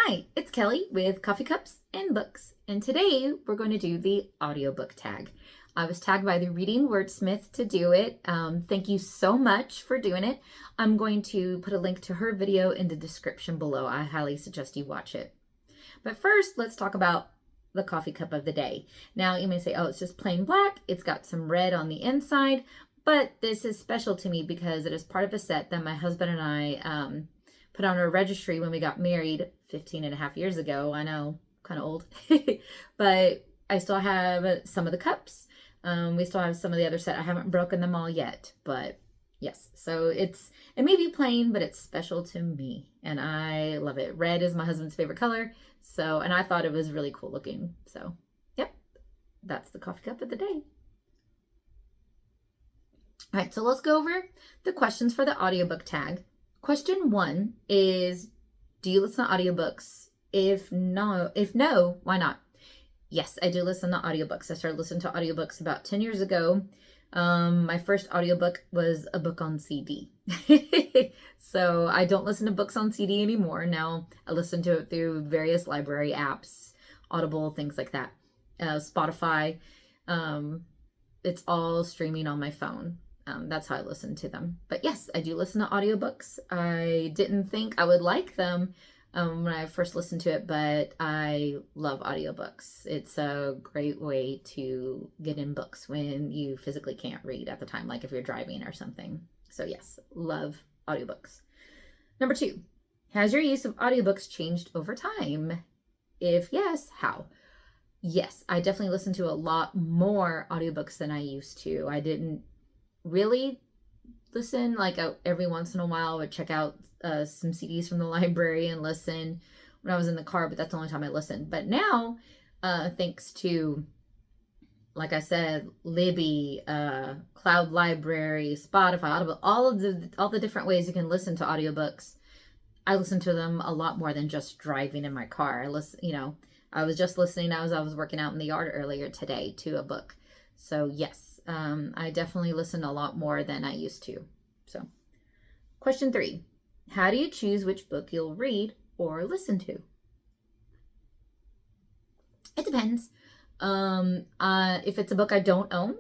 Hi, it's Kelly with Coffee Cups and Books, and today we're going to do the audiobook tag. I was tagged by the Reading Wordsmith to do it. Thank you so much for doing it. I'm going to put a link to her video in the description below. I highly suggest you watch it. But first, let's talk about the coffee cup of the day. Now, you may say, oh, it's just plain black. It's got some red on the inside, but this is special to me because it is part of a set that my husband and I put on our registry when we got married 15 and a half years ago. I know, kind of old, but I still have some of the cups. We still have some of the other set. I haven't broken them all yet, but yes. So it may be plain, but it's special to me and I love it. Red is my husband's favorite color. So, and I thought it was really cool looking. So, yep, that's the coffee cup of the day. All right, so let's go over the questions for the audiobook tag. Question 1 is, do you listen to audiobooks? If no, why not? Yes, I do listen to audiobooks. I started listening to audiobooks about 10 years ago. My first audiobook was a book on CD. So I don't listen to books on CD anymore. Now I listen to it through various library apps, Audible, things like that. Spotify. It's all streaming on my phone. That's how I listen to them. But yes, I do listen to audiobooks. I didn't think I would like them when I first listened to it, but I love audiobooks. It's a great way to get in books when you physically can't read at the time, like if you're driving or something. So yes, love audiobooks. Number 2, has your use of audiobooks changed over time? If yes, how? Yes, I definitely listen to a lot more audiobooks than I used to. I didn't really listen, like every once in a while I would check out some CDs from the library and listen when I was in the car, but that's the only time I listened. But now, thanks to, like I said, Libby, Cloud Library, Spotify, Audible, all the different ways you can listen to audiobooks, I listen to them a lot more than just driving in my car. I was just listening as I was working out in the yard earlier today to a book. So yes, I definitely listen a lot more than I used to. So, question 3, how do you choose which book you'll read or listen to? It depends. If it's a book I don't own,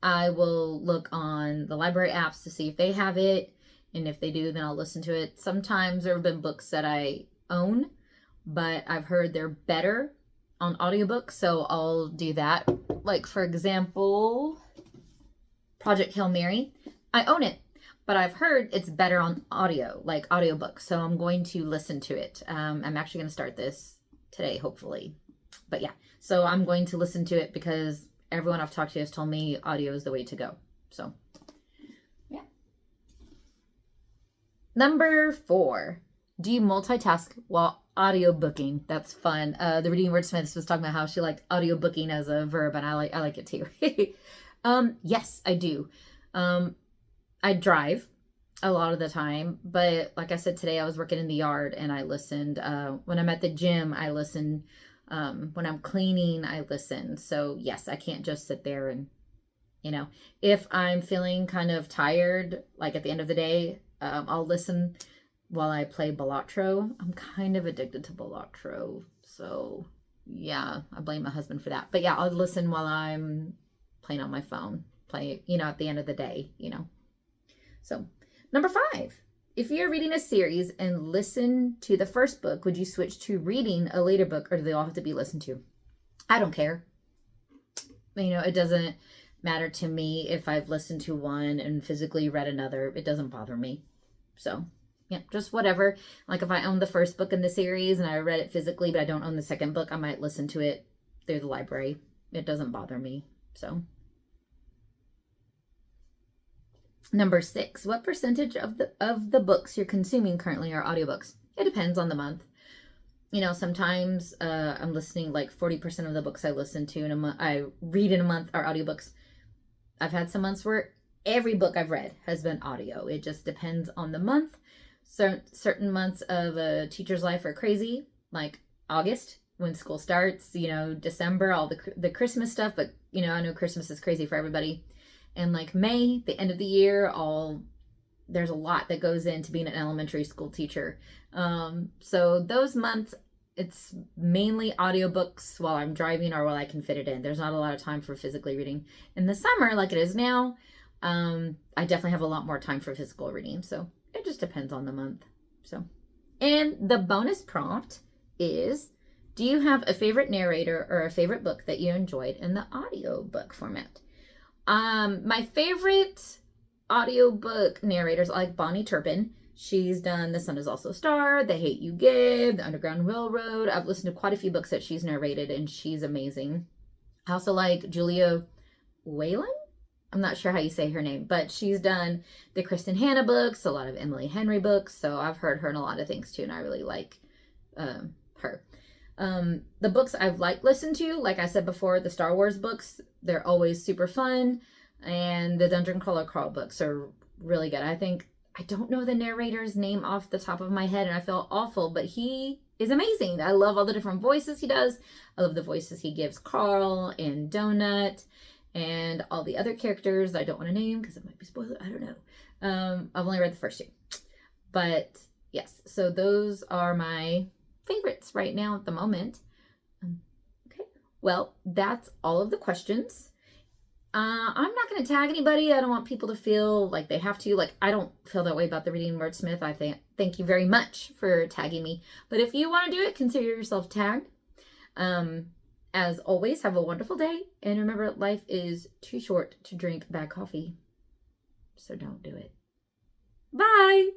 I will look on the library apps to see if they have it. And if they do, then I'll listen to it. Sometimes there have been books that I own, but I've heard they're better on audiobooks, so I'll do that. Like, for example, Project Hail Mary. I own it, but I've heard it's better on audio, like audiobook. So I'm going to listen to it. I'm actually going to start this today, hopefully. But yeah, so I'm going to listen to it because everyone I've talked to has told me audio is the way to go. So yeah. Number 4, do you multitask while audiobooking? That's fun. The Reading Wordsmith was talking about how she liked audiobooking as a verb, and I like it too. Yes, I do. I drive a lot of the time, but like I said, today I was working in the yard and I listened. When I'm at the gym, I listen. When I'm cleaning, I listen. So yes, I can't just sit there and, if I'm feeling kind of tired, like at the end of the day, I'll listen while I play Balatro. I'm kind of addicted to Balatro. So yeah, I blame my husband for that. But yeah, I'll listen while I'm playing on my phone, at the end of the day, So number 5, if you're reading a series and listen to the first book, would you switch to reading a later book, or do they all have to be listened to? I don't care. It doesn't matter to me if I've listened to one and physically read another. It doesn't bother me. So yeah, just whatever. Like if I own the first book in the series and I read it physically, but I don't own the second book, I might listen to it through the library. It doesn't bother me. So number 6, what percentage of the books you're consuming currently are audiobooks? It depends on the month. Sometimes I'm listening, like 40% of the books I listen to in a month, I read in a month, are audiobooks. I've had some months where every book I've read has been audio. It just depends on the month. Certain months of a teacher's life are crazy, like August when school starts, December, all the Christmas stuff, but I know Christmas is crazy for everybody. And like May, the end of the year, there's a lot that goes into being an elementary school teacher. So those months It's mainly audiobooks while I'm driving or while I can fit it in. There's not a lot of time for physically reading. In the summer, like it is now, I definitely have a lot more time for physical reading. So it just depends on the month. So, and the bonus prompt is, do you have a favorite narrator or a favorite book that you enjoyed in the audiobook format? My favorite audiobook narrators are like Bonnie Turpin. She's done The Sun Is Also a Star, The Hate You Give, The Underground Railroad. I've listened to quite a few books that she's narrated, and she's amazing. I also like Julia Whalen. I'm not sure how you say her name, but she's done the Kristen Hanna books, a lot of Emily Henry books. So I've heard her in a lot of things too, and I really like her. The books I've listened to, like I said before, the Star Wars books, they're always super fun. And the Dungeon Crawler Carl books are really good. I don't know the narrator's name off the top of my head, and I feel awful, but he is amazing. I love all the different voices he does. I love the voices he gives Carl and Donut and all the other characters I don't want to name because it might be spoiler. I don't know. I've only read the first two. But yes, so those are my favorites right now at the moment. Okay, well, that's all of the questions. I'm not going to tag anybody. I don't want people to feel like they have to. Like, I don't feel that way about the Reading Wordsmith. Thank you very much for tagging me. But if you want to do it, consider yourself tagged. As always, have a wonderful day. And remember, life is too short to drink bad coffee. So don't do it. Bye.